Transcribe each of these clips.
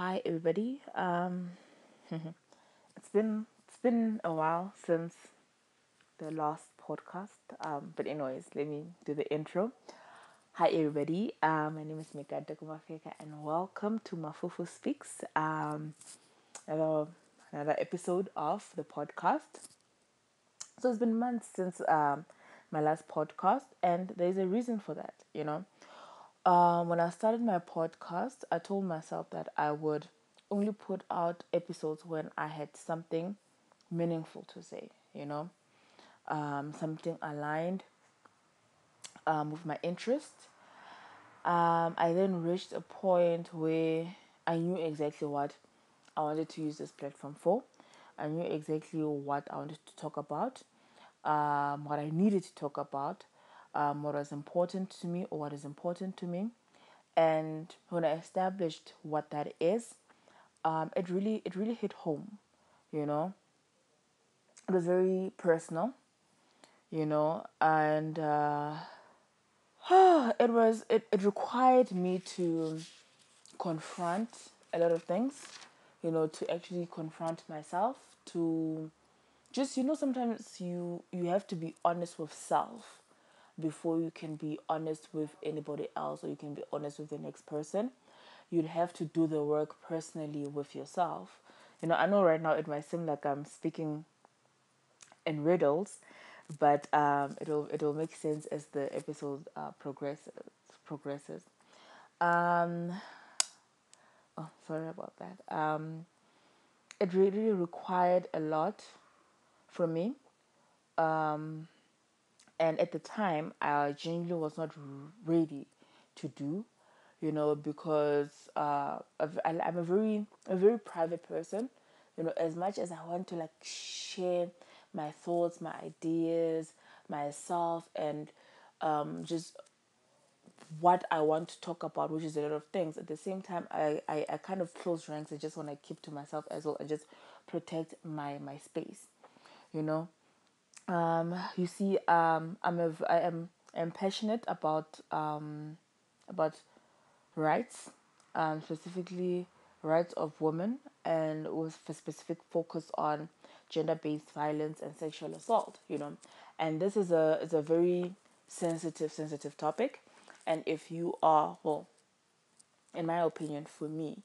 Hi everybody. It's been a while since the last podcast. But anyways, let me do the intro. Hi everybody. My name is Mika Kumafeka and welcome to MafufuSpeaks. Another another episode of the podcast. So it's been months since my last podcast, and there's a reason for that. When I started my podcast, I told myself that I would only put out episodes when I had something meaningful to say, something aligned with my interest. I then reached a point where I knew exactly what I wanted to use this platform for. I knew exactly what I wanted to talk about, what I needed to talk about, what was important to me or what is important to me. And when I established what that is, it really hit home. You know, it was very personal. And it required me to confront a lot of things. To actually confront myself. To just sometimes you have to be honest with self before you can be honest with anybody else, or you can be honest with the next person. You'd have to do the work personally with yourself. I know right now it might seem like I'm speaking in riddles, but it'll make sense as the episode progresses. Um, oh, sorry about that. It really required a lot from me. Um, and at the time I genuinely was not ready to do, because I'm a very private person. As much as I want to like share my thoughts, my ideas, myself, and just what I want to talk about, which is a lot of things. At the same time, I kind of close ranks. I just want to keep to myself as well and just protect my space, you know. You see, I'm passionate about rights, specifically rights of women, and with a specific focus on gender-based violence and sexual assault. And this is a very sensitive topic, and if you are, well, in my opinion, for me,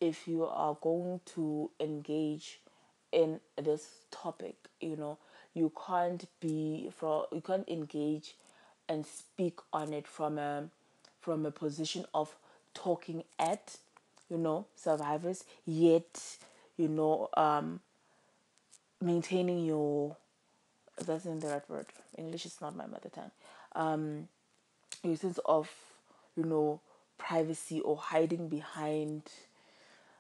if you are going to engage in this topic, you can't engage and speak on it from a position of talking at, survivors, yet, you know, um, maintaining your, that's not the right word. English is not my mother tongue. Your sense of, you know, privacy, or hiding behind,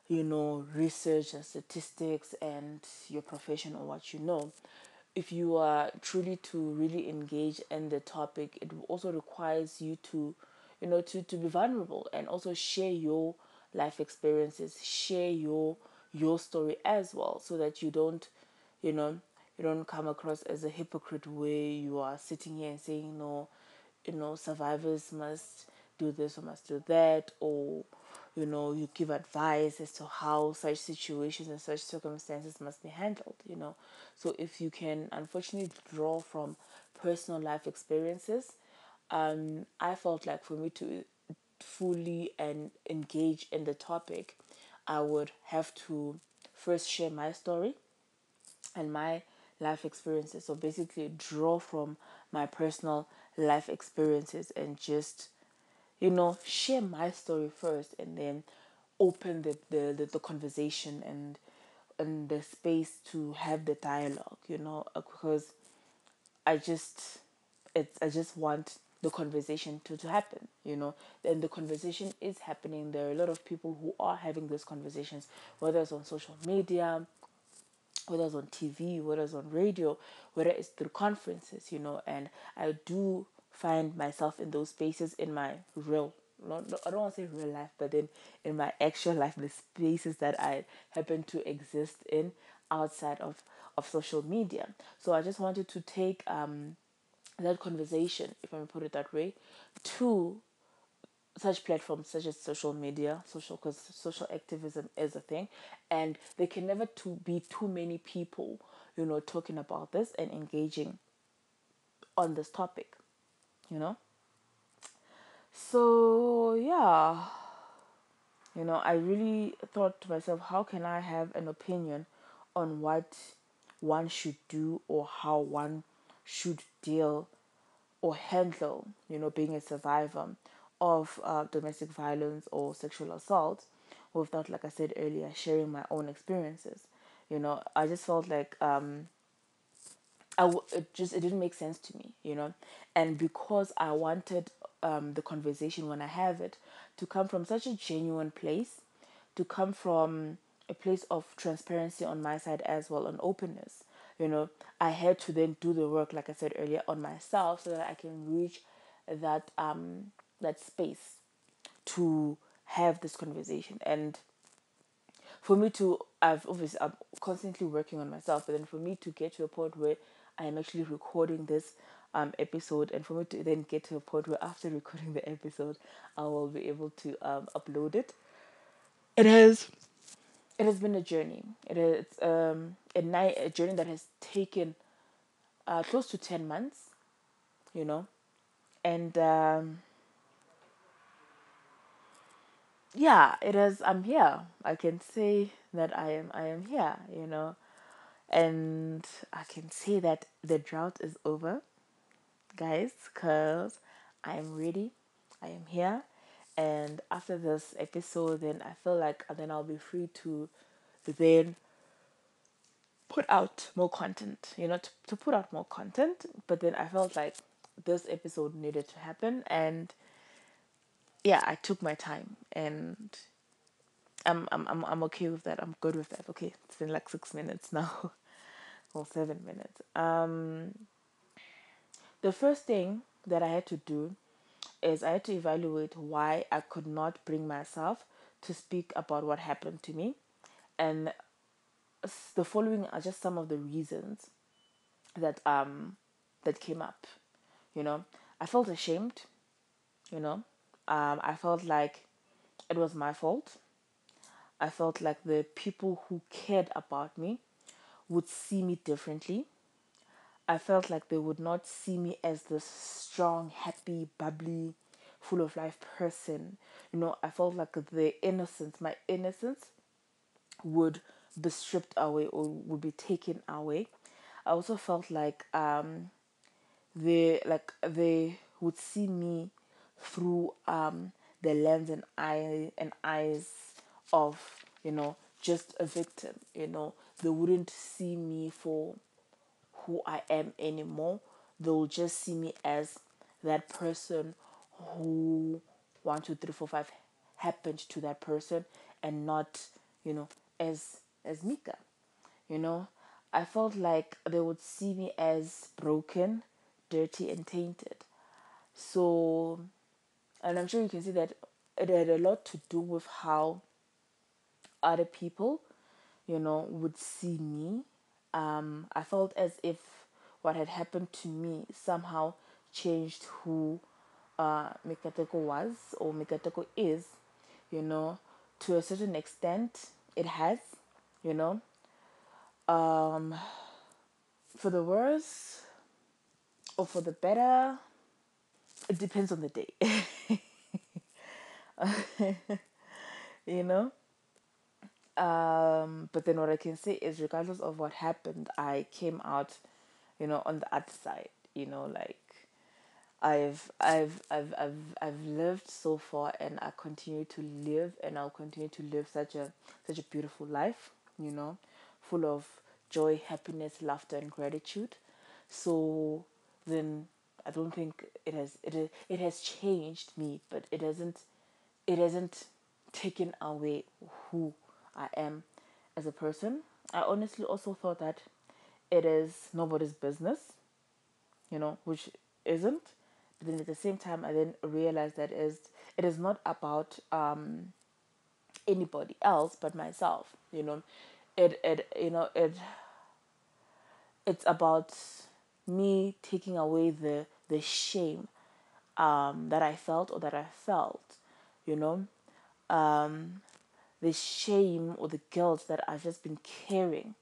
research and statistics and your profession or what you know. If you are truly to really engage in the topic, it also requires you to, to be vulnerable and also share your life experiences, share your story as well, so that you know, you don't come across as a hypocrite where you are sitting here and saying, no, survivors must do this or must do that, or you give advice as to how such situations and such circumstances must be handled. So if you can unfortunately draw from personal life experiences, I felt like for me to fully and engage in the topic, I would have to first share my story and my life experiences. So basically, draw from my personal life experiences and just, share my story first, and then open the conversation and the space to have the dialogue, because I just I just want the conversation to happen, and the conversation is happening. There are a lot of people who are having these conversations, whether it's on social media, whether it's on TV, whether it's on radio, whether it's through conferences, and I do find myself in those spaces in my real, I don't want to say real life, but then in my actual life, the spaces that I happen to exist in outside of social media. So I just wanted to take that conversation, if I may put it that way, to such platforms such as social media, because social activism is a thing, and there can never be too many people, talking about this and engaging on this topic, you know. So yeah, I really thought to myself, how can I have an opinion on what one should do or how one should deal or handle, being a survivor of domestic violence or sexual assault without, like I said earlier, sharing my own experiences. I just felt like it didn't make sense to me, and because I wanted the conversation when I have it to come from such a genuine place, to come from a place of transparency on my side as well, and openness. I had to then do the work, like I said earlier, on myself so that I can reach that space to have this conversation. And for me to, I'm constantly working on myself, but then for me to get to a point where I am actually recording this episode, and for me to then get to a point where after recording the episode I will be able to upload it. It has it has been a journey. A journey that has taken close to 10 months, you know and yeah, it is. I'm here. I can say that I am here, and I can say that the drought is over, guys, because I am ready. I am here, and after this episode, then I feel like then I'll be free to then put out more content. To put out more content. But then I felt like this episode needed to happen, and yeah, I took my time, and I'm okay with that. I'm good with that. Okay, it's been like 6 minutes now, or 7 minutes. The first thing that I had to do is I had to evaluate why I could not bring myself to speak about what happened to me, and the following are just some of the reasons that that came up. You know, I felt ashamed. You know, I felt like it was my fault. I felt like the people who cared about me would see me differently. I felt like they would not see me as this strong, happy, bubbly, full of life person. I felt like my innocence would be stripped away or would be taken away. I also felt like they would see me through the lens and eyes of just a victim. They wouldn't see me for who I am anymore. They'll just see me as that person who 1, 2, 3, 4, 5 happened to that person, and not, you know, as Mika. You know, I felt like they would see me as broken, dirty, and tainted. So, and I'm sure you can see that it had a lot to do with how other people, would see me. I felt as if what had happened to me somehow changed who Mikateko was or Mikateko is, you know, to a certain extent. It has, you know, um, for the worse or for the better. It depends on the day, you know. But then what I can say is, regardless of what happened, I came out, on the other side. Like I've lived so far, and I continue to live, and I'll continue to live such a beautiful life, full of joy, happiness, laughter, and gratitude. So then I don't think it has changed me, but it hasn't taken away who I am as a person. I honestly also thought that it is nobody's business, which isn't. But then at the same time, I then realized that it is not about anybody else but myself. It's about me taking away the shame that I felt or that I felt. you know, um, the shame or the guilt that I've just been carrying,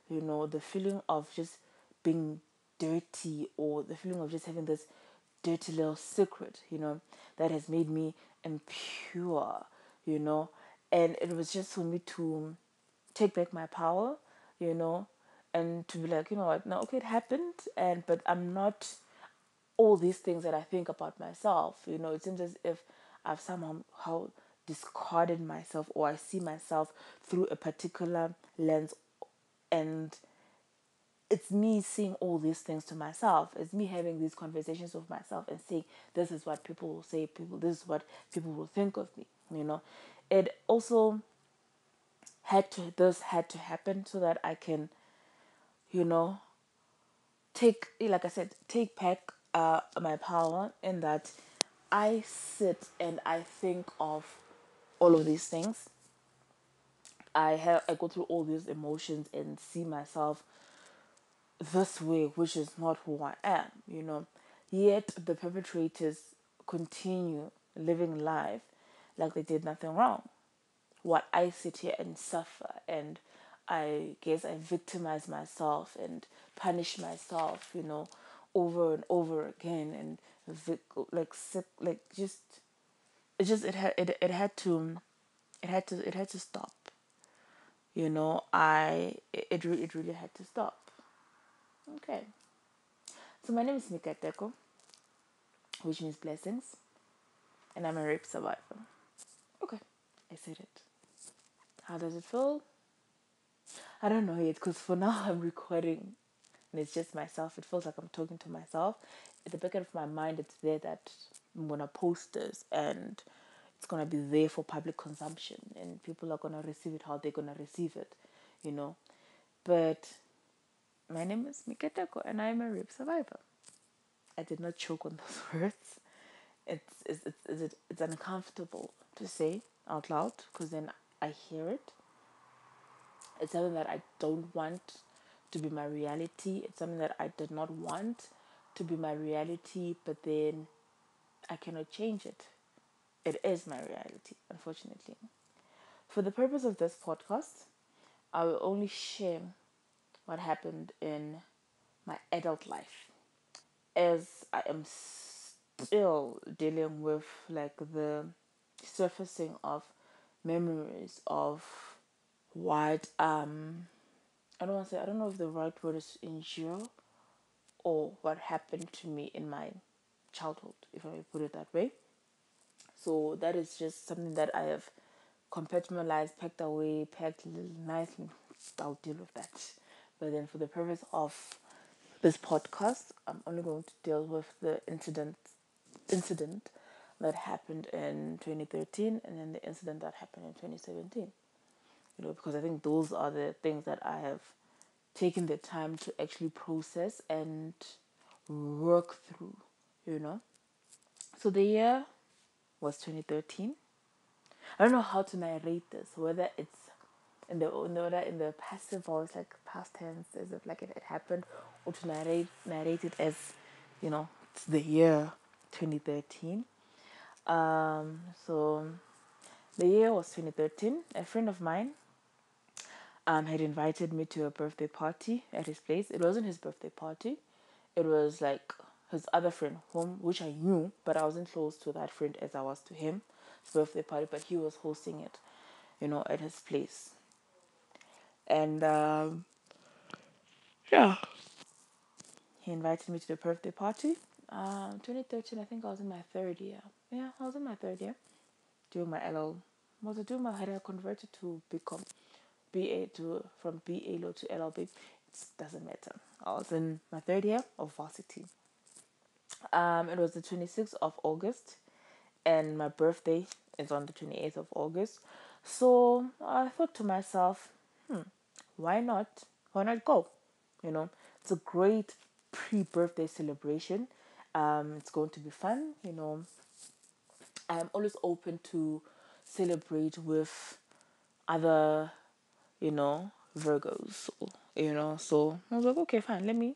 the feeling of just being dirty, or the feeling of just having this dirty little secret, that has made me impure, you know. And it was just for me to take back my power, you know, and to be like, you know what, no, okay, it happened, but I'm not all these things that I think about myself. It seems as if I've somehow how discarded myself, or I see myself through a particular lens, and it's me seeing all these things to myself. It's me having these conversations with myself and saying, this is what people will say, this is what people will think of me. It also had to happen so that I can, you know, like I said, take back my power, in that I sit and I think of all of these things. I go through all these emotions and see myself this way, which is not who I am. Yet the perpetrators continue living life like they did nothing wrong. While I sit here and suffer, and I guess I victimize myself and punish myself, over and over again, and like sick, like just it just it had to stop. It really had to stop. Okay. So my name is Mikateko, which means blessings, and I'm a rape survivor. Okay, I said it. How does it feel? I don't know yet, because for now I'm recording and it's just myself. It feels like I'm talking to myself. At the back of my mind, it's there that I'm gonna post this, and it's gonna be there for public consumption, and people are gonna receive it how they're gonna receive it, you know. But my name is Miketeko, and I'm a rape survivor. I did not choke on those words. It's uncomfortable to say out loud, because then I hear it. It's something that I don't want to be my reality. It's something that I did not want to be my reality, but then I cannot change it. It is my reality, unfortunately. For the purpose of this podcast, I will only share what happened in my adult life, as I am still dealing with like the surfacing of memories of what I don't know if the right word is endure, or what happened to me in my childhood, if I may put it that way. So that is just something that I have compartmentalized, packed away, packed nicely. I'll deal with that. But then for the purpose of this podcast, I'm only going to deal with the incident that happened in 2013, and then the incident that happened in 2017. Because I think those are the things that I have taken the time to actually process and work through, you know. So the year was 2013. I don't know how to narrate this, whether it's in the passive voice, like past tense, as if like it happened, or to narrate it as, it's the year 2013. So the year was 2013. A friend of mine had invited me to a birthday party at his place. It wasn't his birthday party. It was like his other friend, whom which I knew, but I wasn't close to that friend as I was to him. His birthday party, but he was hosting it, at his place. And yeah, he invited me to the birthday party. 2013, I think I was in my third year. Yeah, I was in my third year doing my LL. Was it doing my had I converted to become BA to from BA low to LLB? It doesn't matter. I was in my third year of varsity. It was the 26th of August, and my birthday is on the 28th of August. So I thought to myself, why not? Why not go? It's a great pre-birthday celebration. It's going to be fun. I'm always open to celebrate with other, Virgos. So I was like, okay, fine. Let me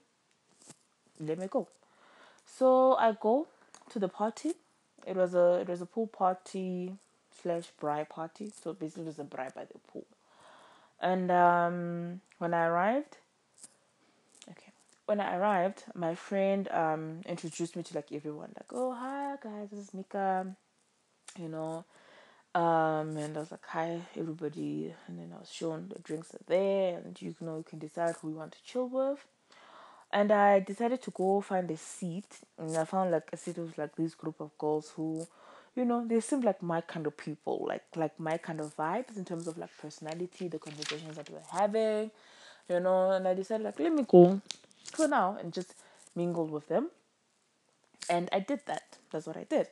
go. So I go to the party. It was a pool party. slash braai party. So basically it was a braai by the pool. And when I arrived, okay, when I arrived, my friend introduced me to like everyone. Like, oh hi guys, this is Mika, you know. And I was like, hi everybody. And then I was shown the drinks are there, and you can decide who you want to chill with. And I decided to go find a seat, and I found like a seat with like this group of girls who, they seemed like my kind of people, like my kind of vibes in terms of like personality, the conversations that we're having, And I decided like, let me go for now and just mingle with them, and I did that. That's what I did.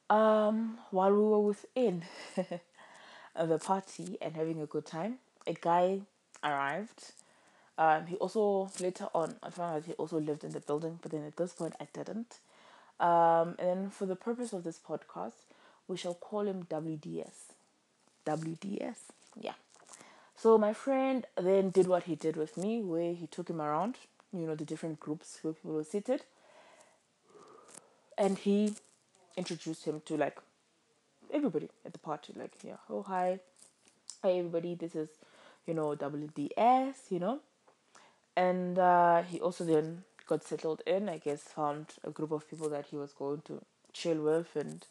While we were within the party and having a good time, a guy arrived. He also, later on, I found out he also lived in the building, but then at this point I didn't. And then for the purpose of this podcast, we shall call him WDS. WDS, yeah. So my friend then did what he did with me, where he took him around, the different groups where people were seated, and he introduced him to like everybody at the party. Like, yeah, oh hi everybody, this is, WDS, And he also then got settled in, I guess, found a group of people that he was going to chill with and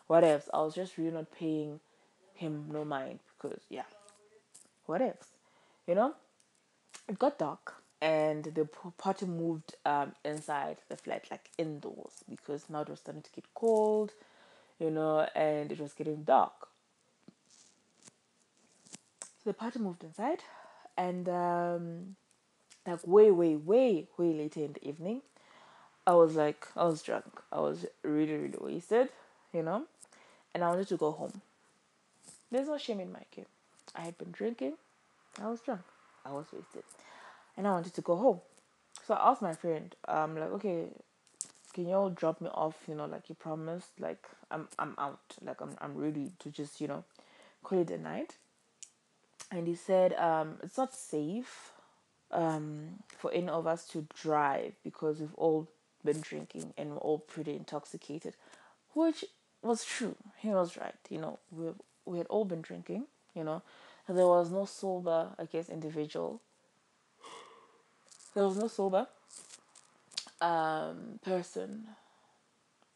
what else. I was just really not paying him no mind because, yeah, what else? You know? It got dark and the party moved inside the flat, like indoors, because now it was starting to get cold, and it was getting dark. So the party moved inside and like way, way, way, way later in the evening, I was drunk. I was really, really wasted, and I wanted to go home. There's no shame in my game. I had been drinking. I was drunk. I was wasted. And I wanted to go home. So I asked my friend, like, okay, can you all drop me off, like you promised? Like, I'm out. Like, I'm ready to just, call it a night. And he said, it's not safe for any of us to drive because we've all been drinking and we're all pretty intoxicated, which was true. He was right. We had all been drinking. And there was no sober, I guess, individual. There was no sober person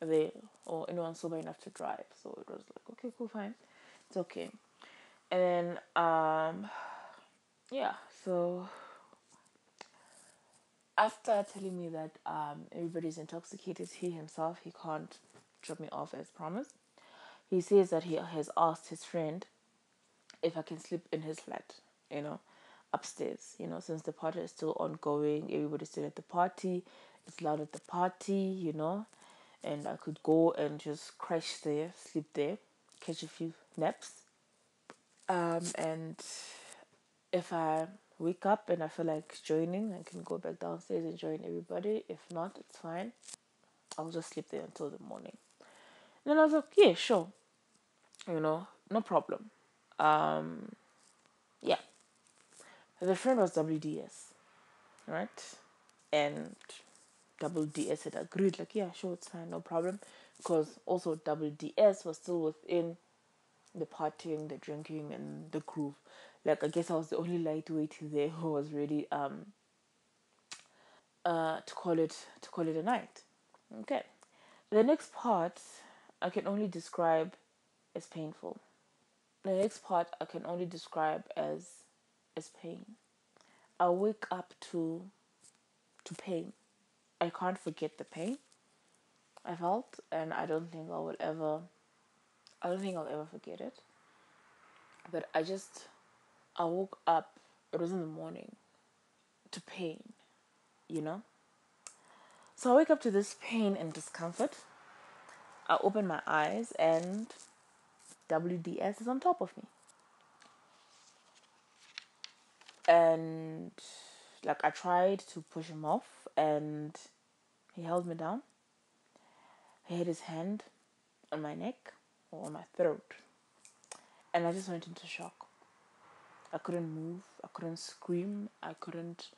there or anyone sober enough to drive. So it was like, okay, cool, fine, it's okay. And then yeah, so after telling me that everybody's intoxicated, he himself, he can't drop me off as promised. He says that he has asked his friend if I can sleep in his flat, upstairs, since the party is still ongoing, everybody's still at the party, it's loud at the party, and I could go and just crash there, sleep there, catch a few naps. And if I wake up and I feel like joining, I can go back downstairs and join everybody. If not, it's fine. I'll just sleep there until the morning. And then I was like, yeah, sure. No problem. Yeah. The friend was WDS, right? And WDS had agreed, like, yeah, sure, it's fine, no problem. Because also WDS was still within the partying, the drinking, and the groove. Like, I guess I was the only lightweight there who was ready to call it a night. Okay. The next part I can only describe as painful. The next part I can only describe as pain. I wake up to pain. I can't forget the pain I felt, and I don't think I'll ever forget it. But I woke up, it was in the morning, to pain, you know? So I wake up to this pain and discomfort. I open my eyes and WDS is on top of me. And like I tried to push him off and he held me down. He had his hand on my neck or on my throat. And I just went into shock. I couldn't move, I couldn't scream, I couldn't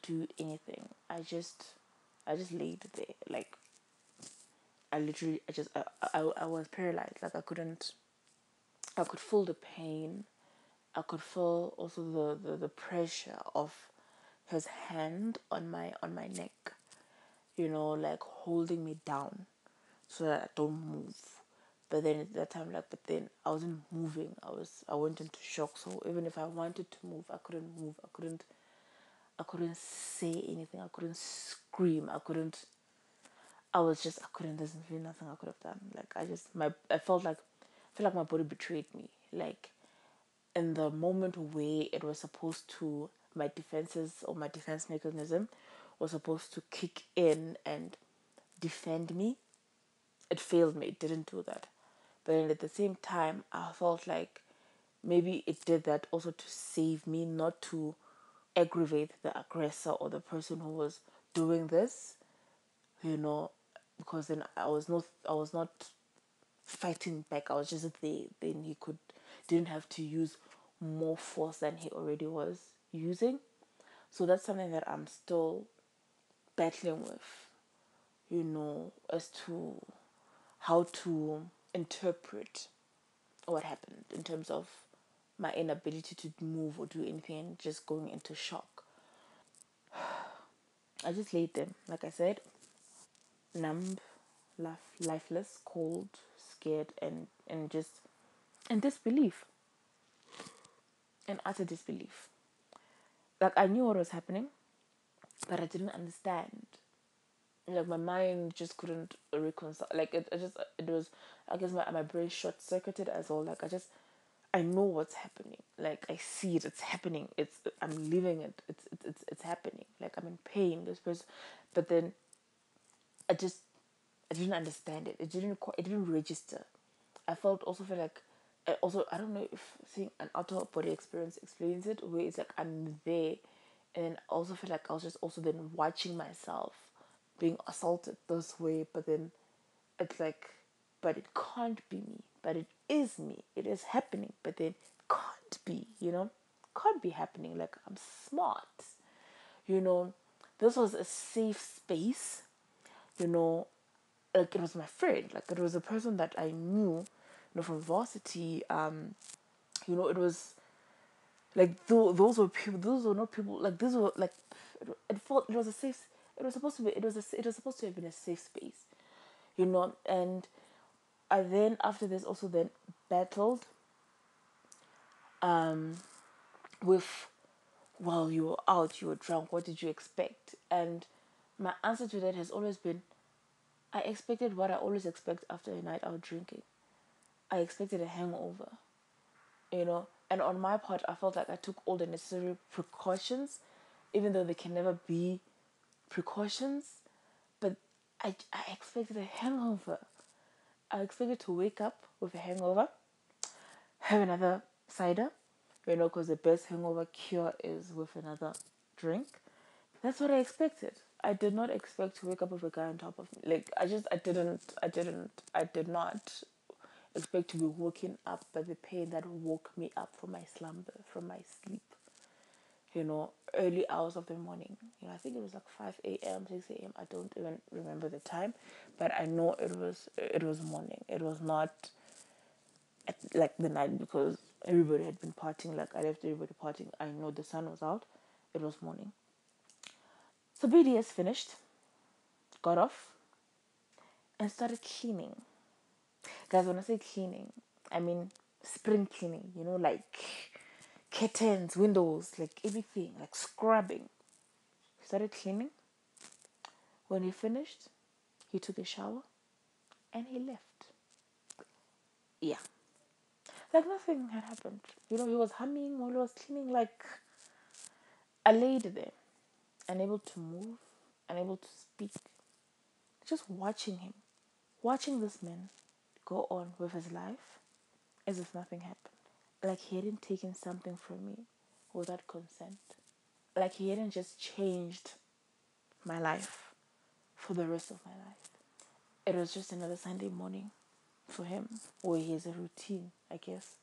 do anything. I just laid there. Like I literally I was paralyzed. Like I couldn't I could feel the pain. I could feel also the pressure of his hand on my neck, like holding me down so that I don't move. But then at that time, but then I wasn't moving. I went into shock. So even if I wanted to move, I couldn't move. I couldn't say anything. I couldn't scream. I couldn't. There's really nothing I could have done. Like I felt like my body betrayed me. Like in the moment where it was supposed to, my defenses or my defense mechanism was supposed to kick in and defend me, it failed me. It didn't do that. But then at the same time, I felt like maybe it did that also to save me, not to aggravate the aggressor or the person who was doing this, you know, because then I was not fighting back. I was just there. Then he didn't have to use more force than he already was using. So that's something that I'm still battling with, as to how to interpret what happened in terms of my inability to move or do anything and just going into shock. I just laid there, like I said, numb, lifeless, cold, scared, and just in disbelief, in utter disbelief. Like I knew what was happening, but I didn't understand. Like my mind just couldn't reconcile. Like it was. I guess my brain short circuited as well. Like I know what's happening. Like I see it. It's happening. I'm living it. It's happening. Like I'm in pain. This person, but then I just I didn't understand it. It didn't register. I felt like I don't know if seeing an out of body experience explains it, where it's like I'm there, and then I also feel like I was just also then watching myself being assaulted this way, but then it's like, but it can't be me, but it is me. It is happening, but then it can't be, can't be happening. Like I'm smart, you know. This was a safe space, you know, like it was my friend, like it was a person that I knew, from varsity. It was like those were people. Those were not people. Like these were like it felt it was a safe. It was supposed to be. It was supposed to have been a safe space, And I then after this also then battled with, well, you were out, you were drunk. What did you expect? And my answer to that has always been, I expected what I always expect after a night out drinking. I expected a hangover, And on my part, I felt like I took all the necessary precautions, even though they can never be precautions. But I expected a hangover. I expected to wake up with a hangover, have another cider, because the best hangover cure is with another drink. That's what I expected. I did not expect to wake up with a guy on top of me. Like, I did not expect to be woken up by the pain that woke me up from my slumber, from my sleep, early hours of the morning. I think it was like 5 a.m., 6 a.m. I don't even remember the time, but I know it was morning. It was not at, like the night, because everybody had been partying. Like I left everybody partying. I know the sun was out. It was morning. So BDS finished, got off, and started cleaning. Guys, when I say cleaning, I mean spring cleaning, like curtains, windows, like everything, like scrubbing. He started cleaning. When he finished, he took a shower and he left. Yeah. Like nothing had happened. He was humming while he was cleaning. Like I laid there, unable to move, unable to speak, just watching him, watching this man go on with his life as if nothing happened. Like he hadn't taken something from me without consent. Like he hadn't just changed my life for the rest of my life. It was just another Sunday morning for him, where he has a routine, I guess.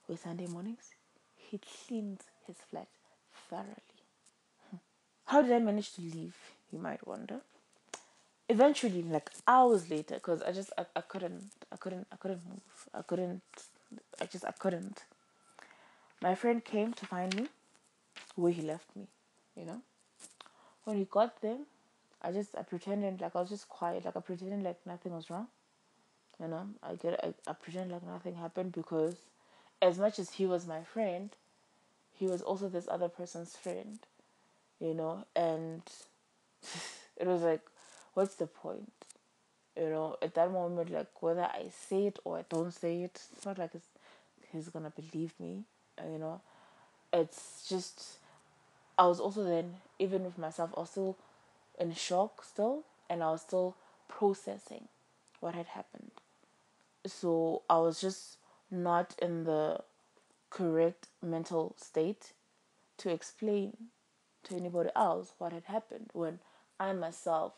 With Sunday mornings, he cleans his flat thoroughly. How did I manage to leave, you might wonder? Eventually, like hours later, because I couldn't move. I couldn't. I couldn't. My friend came to find me where he left me, you know. When he got there, I pretended like I was just quiet, like I pretended like nothing was wrong, you know. I pretended like nothing happened because as much as he was my friend, he was also this other person's friend, you know, and it was like, what's the point? You know, at that moment, like whether I say it or I don't say it, it's not like he's gonna believe me, you know. It's just, I was also then, even with myself, I was still in shock still, and I was still processing what had happened. So I was just not in the correct mental state to explain to anybody else what had happened when I myself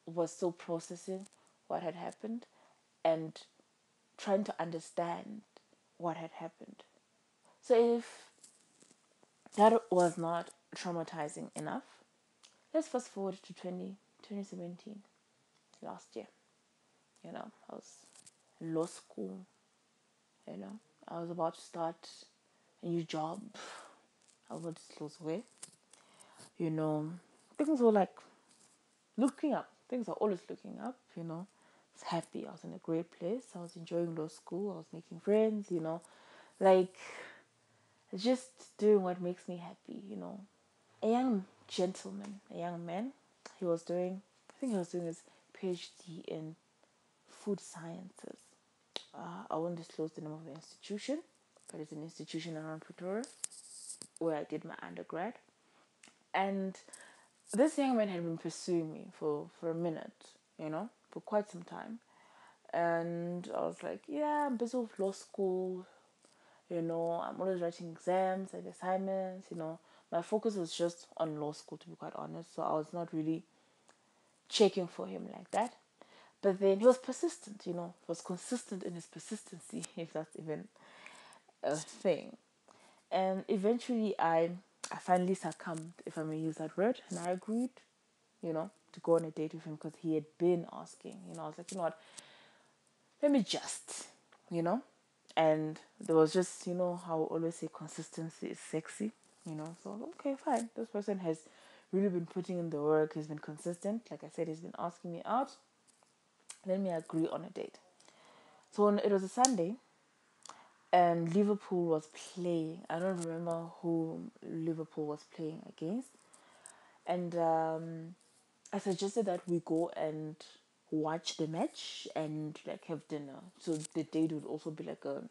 was still processing what had happened and trying to understand what had happened. So if that was not traumatizing enough, let's fast forward to 2017, last year. You know, I was in law school, you know, I was about to start a new job. I was close away. You know, things were like looking up. Things are always looking up, you know. I was happy. I was in a great place. I was enjoying law school. I was making friends, you know. Like, just doing what makes me happy, you know. A young gentleman, a young man, I think he was doing his PhD in food sciences. I won't disclose the name of the institution, but it's an institution around Pretoria where I did my undergrad. And this young man had been pursuing me for a minute, you know, for quite some time. And I was like, yeah, I'm busy with law school, you know, I'm always writing exams and assignments, you know. My focus was just on law school, to be quite honest. So I was not really checking for him like that. But then he was persistent, you know, he was consistent in his persistency, if that's even a thing. And eventually I finally succumbed, if I may use that word, and I agreed, you know, to go on a date with him because he had been asking. You know, I was like, you know what, let me just, you know. And there was just, you know, how I always say consistency is sexy, you know. So, okay, fine. This person has really been putting in the work, he's been consistent. Like I said, he's been asking me out. Let me agree on a date. So it was a Sunday, and Liverpool was playing. I don't remember who Liverpool was playing against. And I suggested that we go and watch the match and like have dinner. So the date would also be like a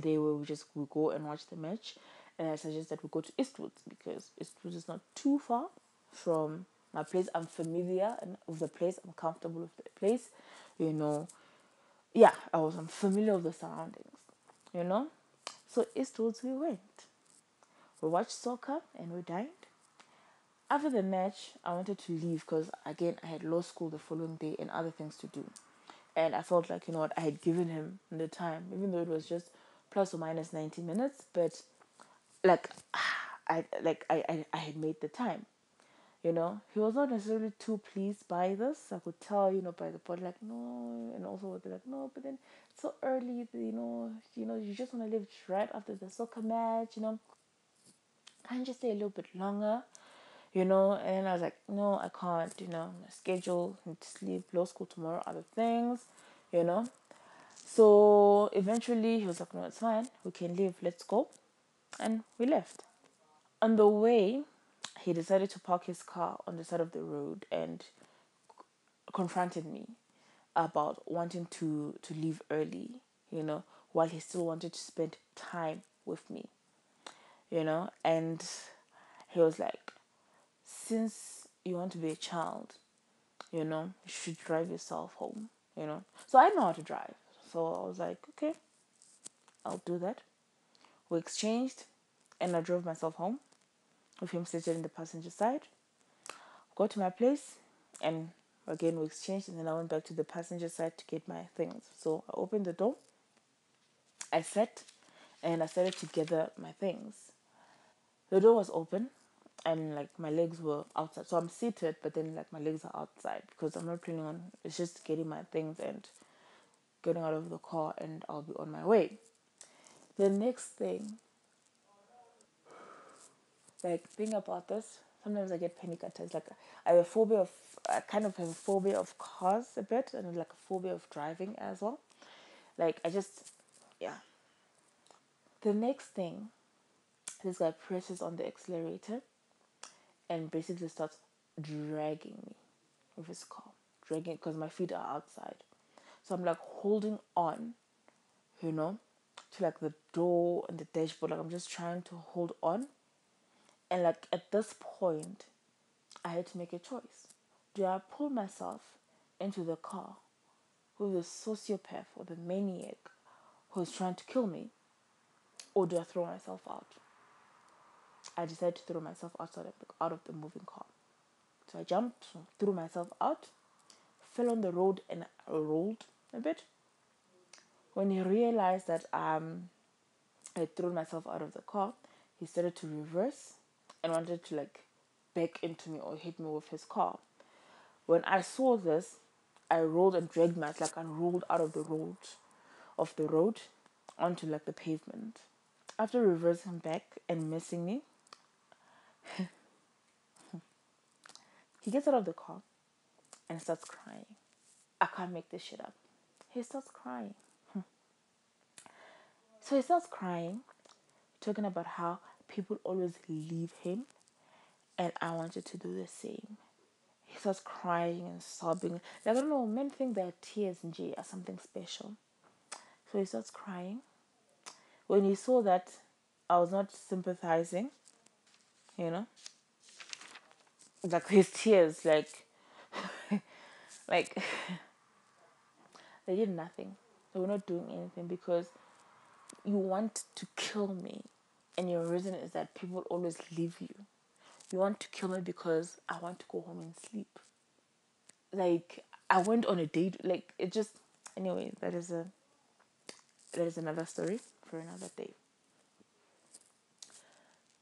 day where we go and watch the match. And I suggest that we go to Eastwood because Eastwood is not too far from my place. I'm familiar and with the place. I'm comfortable with the place. You know, yeah, I'm familiar with the surroundings. You know, so Eastwoods we went. We watched soccer and we dined. After the match, I wanted to leave because, again, I had law school the following day and other things to do. And I felt like, you know what, I had given him the time, even though it was just plus or minus 90 minutes. But, like, I had made the time, you know. He was not necessarily too pleased by this. I could tell, you know, by the body, like, no. And also, they're like, no, but then it's so early, you just want to leave right after the soccer match, you know. Can't you just stay a little bit longer? You know, and I was like, no, I can't, you know, my schedule, need to sleep, law school tomorrow, other things, you know. So eventually he was like, no, it's fine, we can leave, let's go. And we left. On the way, he decided to park his car on the side of the road and confronted me about wanting to leave early, you know, while he still wanted to spend time with me, you know. And he was like, since you want to be a child, you know, you should drive yourself home, you know. So I know how to drive. So I was like, okay, I'll do that. We exchanged and I drove myself home with him seated in the passenger side. Got to my place and again we exchanged and then I went back to the passenger side to get my things. So I opened the door, I sat and I started to gather my things. The door was open and like my legs were outside. So I'm seated but then like my legs are outside because I'm not planning on, it's just getting my things and getting out of the car, and I'll be on my way. The next thing, like, think about this. Sometimes I get panic attacks. Like, I kind of have a phobia of cars a bit, and like a phobia of driving as well. Like, yeah. The next thing, this guy presses on the accelerator and basically starts dragging me with his car. Dragging, because my feet are outside. So I'm like holding on, you know, to like the door and the dashboard. Like, I'm just trying to hold on. And like at this point, I had to make a choice. Do I pull myself into the car with the sociopath or the maniac who's trying to kill me, or do I throw myself out? I decided to throw myself out of the moving car. So I jumped, threw myself out, fell on the road, and I rolled a bit. When he realized that I had thrown myself out of the car, he started to reverse and wanted to like back into me or hit me with his car. When I saw this, I rolled and dragged myself, like I rolled out of the road onto like the pavement. After reversing back and missing me, he gets out of the car and starts crying. I can't make this shit up. He starts crying. So he starts crying, talking about how people always leave him, and I wanted to do the same. He starts crying and sobbing. Like, I don't know, men think that tears in J are something special. So he starts crying. When he saw that I was not sympathizing, you know, like his tears, like they did nothing. They were not doing anything because you want to kill me, and your reason is that people always leave you. You want to kill me because I want to go home and sleep. Like, I went on a date. Like, it just, anyway. That is another story for another day.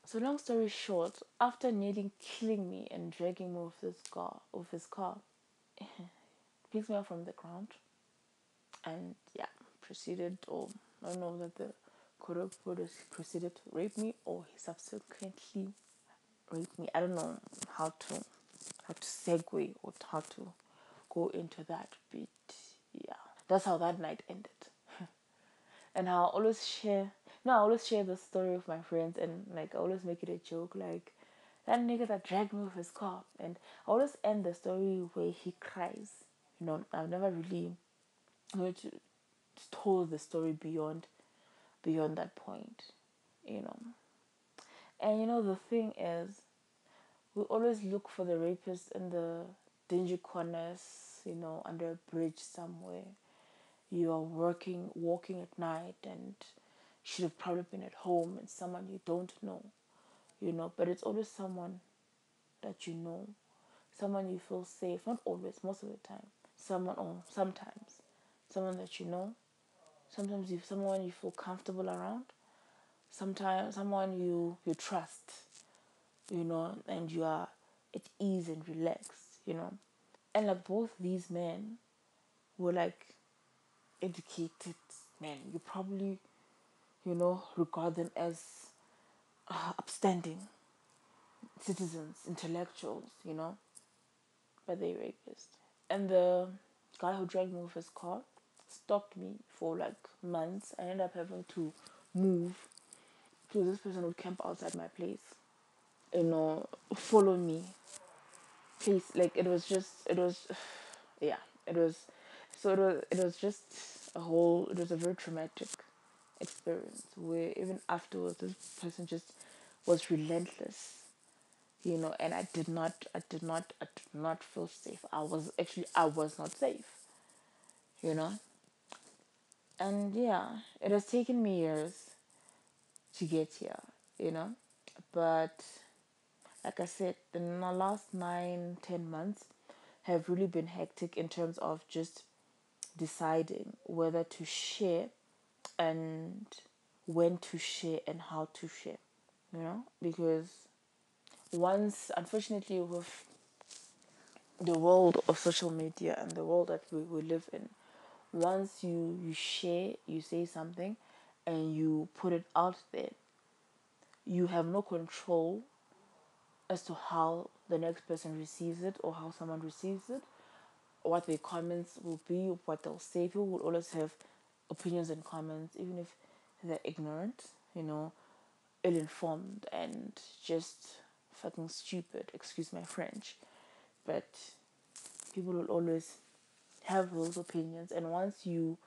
So long story short, after nearly killing me and dragging me with his car, picks me up from the ground, and yeah, proceeded, or I don't know that the correct word is proceeded to rape me, or he subsequently raped me. I don't know how to segue or how to go into that, but yeah, that's how that night ended. And I always share the story with my friends, and like I always make it a joke, like that nigga that dragged me with his car, and I always end the story where he cries. I've never really to told the story beyond that point, you know. And the thing is, we always look for the rapist in the dingy corners, under a bridge somewhere. You are walking at night, and should have probably been at home, and someone you don't know, but it's always someone that you know, someone you feel safe, not always, most of the time, sometimes, someone that you know, sometimes someone you feel comfortable around, sometimes someone you trust, and you are at ease and relaxed. And like both these men were like educated men. You probably, regard them as upstanding citizens, intellectuals, but they rapists. And the guy who dragged me with his car stalked me for like months. I ended up having to move. So this person would camp outside my place, follow me. Please, like yeah, it was, it was just it was a very traumatic experience where even afterwards this person just was relentless, and I did not feel safe. I was not safe, you know, and yeah, it has taken me years to get here, you know, but like I said, the last 9-10 months have really been hectic in terms of just deciding whether to share and when to share and how to share, because once, unfortunately, with the world of social media and the world that we live in, Once you share, you say something, and you put it out there, you have no control as to how the next person receives it or how someone receives it, what their comments will be, what they'll say. People will always have opinions and comments, even if they're ignorant, ill-informed, and just fucking stupid. Excuse my French, but people will always have those opinions. And once you,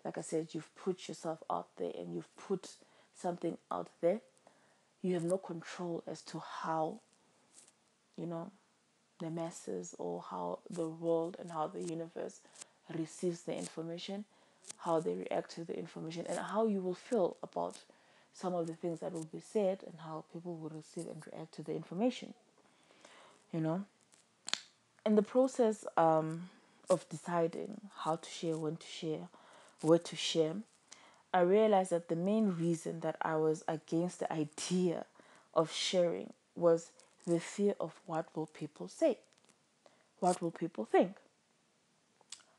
like I said, you've put yourself out there and you've put something out there, you have no control as to how, you know, the masses or how the world and how the universe receives the information, how they react to the information, and how you will feel about some of the things that will be said and how people will receive and react to the information. You know, in the process of deciding how to share, when to share, what to share, I realized that the main reason that I was against the idea of sharing was the fear of what will people say? What will people think?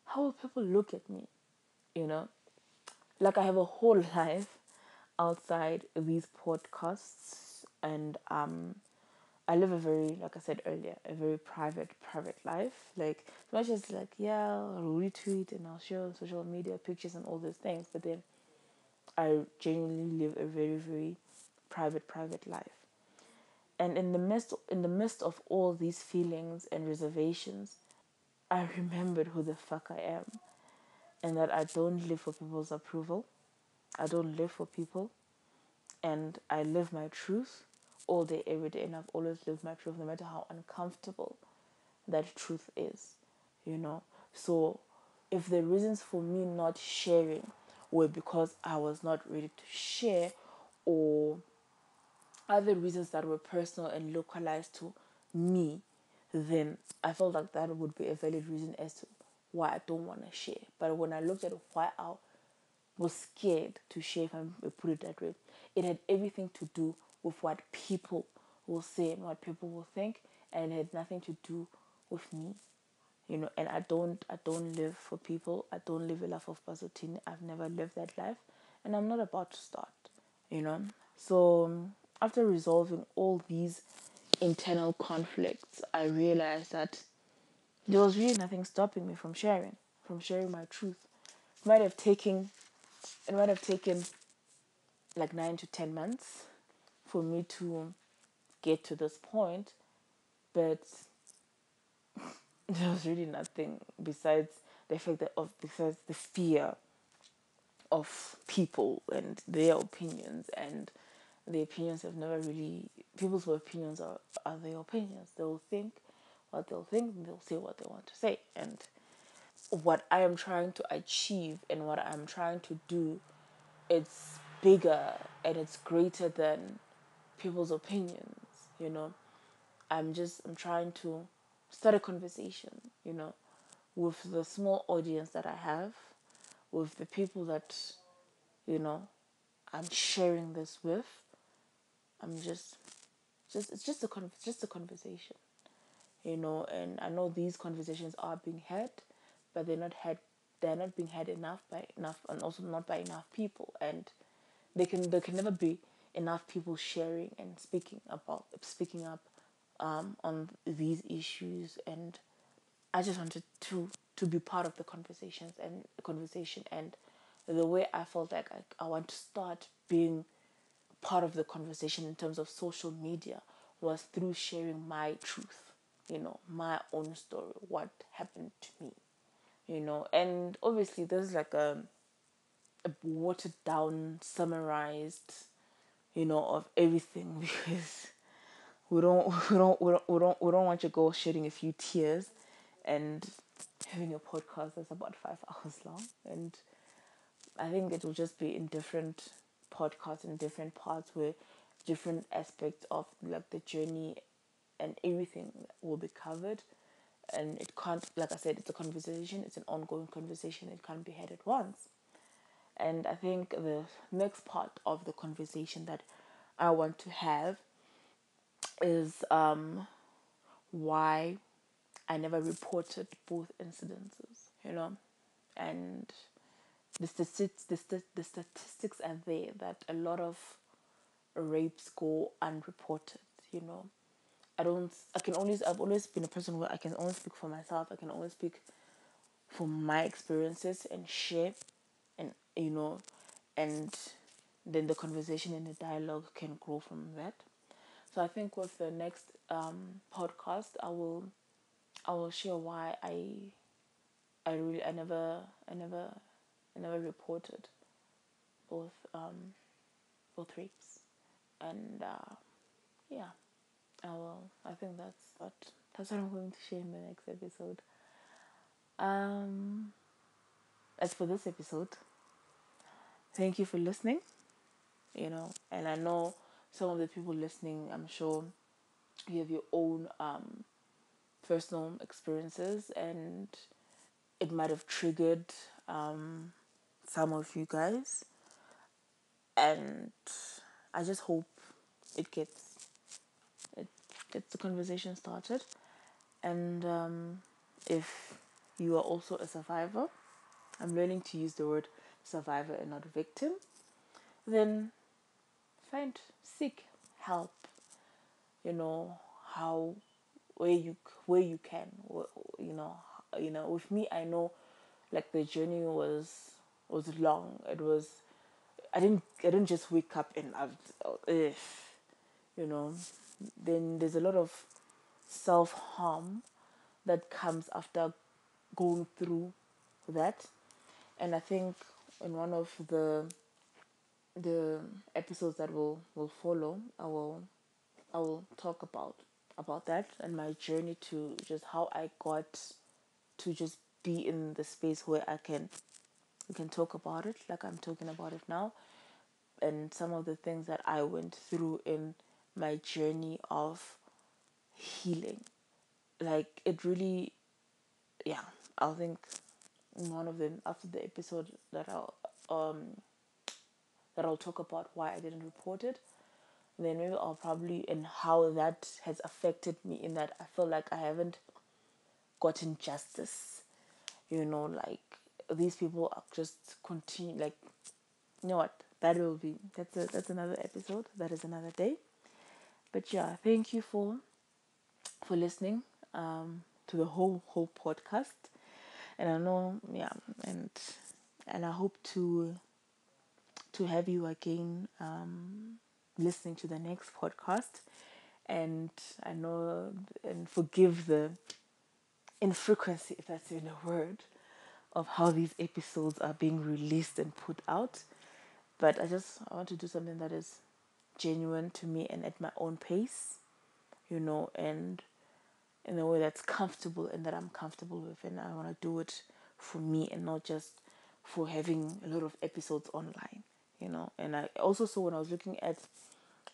How will people look at me? You know, like I have a whole life outside these podcasts, and I live a very, like I said earlier, a very private life. Like as much as like, yeah, I'll retweet and I'll share on social media pictures and all those things, but then I genuinely live a very private life. And in the midst of all these feelings and reservations, I remembered who the fuck I am, and that I don't live for people's approval. I don't live for people, and I live my truth all day, every day, and I've always lived my truth, no matter how uncomfortable that truth is, you know. So, if the reasons for me not sharing were because I was not ready to share, or other reasons that were personal and localized to me, then I felt like that would be a valid reason as to why I don't want to share. But when I looked at why I was scared to share, if I put it that way, it had everything to do with what people will say and what people will think, and it had nothing to do with me. And I don't live for people. I don't live a life of Basotini. I've never lived that life, and I'm not about to start. So after resolving all these internal conflicts, I realized that there was really nothing stopping me from sharing my truth. It might have taken like 9 to 10 months for me to get to this point, but there was really nothing besides the fear of people and their opinions, and the opinions have never really people's opinions are their opinions. They'll think what they'll think, and they'll say what they want to say. And what I am trying to achieve and what I'm trying to do, it's bigger and it's greater than people's opinions. I'm trying to start a conversation, with the small audience that I have, with the people that, you know, I'm sharing this with. I'm just it's just a conversation, and I know these conversations are being had, but they're not being had enough and also not by enough people, and there can never be enough people sharing and speaking up on these issues. And I just wanted to be part of the conversation, and the way I felt like I want to start being part of the conversation in terms of social media was through sharing my truth, my own story, what happened to me, and obviously there's like a watered down, summarized, of everything because we don't want you to go shedding a few tears and having a podcast that's about 5 hours long. And I think it will just be in different podcasts in different parts where different aspects of like the journey and everything will be covered. And it can't, like I said, it's a conversation, it's an ongoing conversation, it can't be had at once. And I think the next part of the conversation that I want to have is why I never reported both incidences, and the statistics are there that a lot of rapes go unreported. You know, I've always been a person where I can only speak for myself. I can only speak for my experiences and share, and and then the conversation and the dialogue can grow from that. So I think with the next podcast, I will share why I really I never reported both both rapes, and yeah, I think that's what I'm going to share in the next episode. Um, as for this episode, thank you for listening. And I know some of the people listening, I'm sure you have your own personal experiences, and it might have triggered some of you guys. And I just hope it it gets the conversation started. And if you are also a survivor, I'm learning to use the word survivor and not victim, then seek help. You know how where you can. You know with me, I know like the journey was long. I didn't just wake up and you know then there's a lot of self harm that comes after going through that. And I think in one of the episodes that will follow, I will talk about that and my journey to just how I got to just be in the space where we can talk about it like I'm talking about it now, and some of the things that I went through in my journey of healing. Like it really, yeah. I think in one of them after the episode that I'll talk about why I didn't report it. And then maybe I'll probably and how that has affected me in that I feel like I haven't gotten justice. Like these people are just continue like you know what? That's another episode. That is another day. But yeah, thank you for listening to the whole podcast. And I know, yeah, and I hope to have you again listening to the next podcast. And I know and forgive the infrequency, if that's even a word, of how these episodes are being released and put out. But I want to do something that is genuine to me and at my own pace, and in a way that's comfortable and that I'm comfortable with. And I want to do it for me and not just for having a lot of episodes online. And I also saw when I was looking at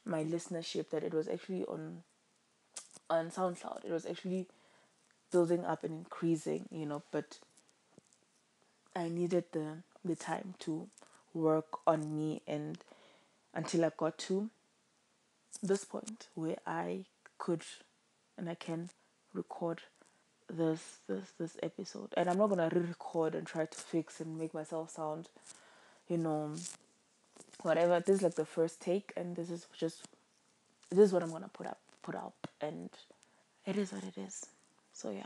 my listenership that it was actually on SoundCloud. It was actually building up and increasing, but I needed the time to work on me and until I got to this point where I could and I can record this episode. And I'm not gonna re-record and try to fix and make myself sound, you know, whatever. This is like the first take, and this is what I'm gonna put up, and it is what it is. So yeah.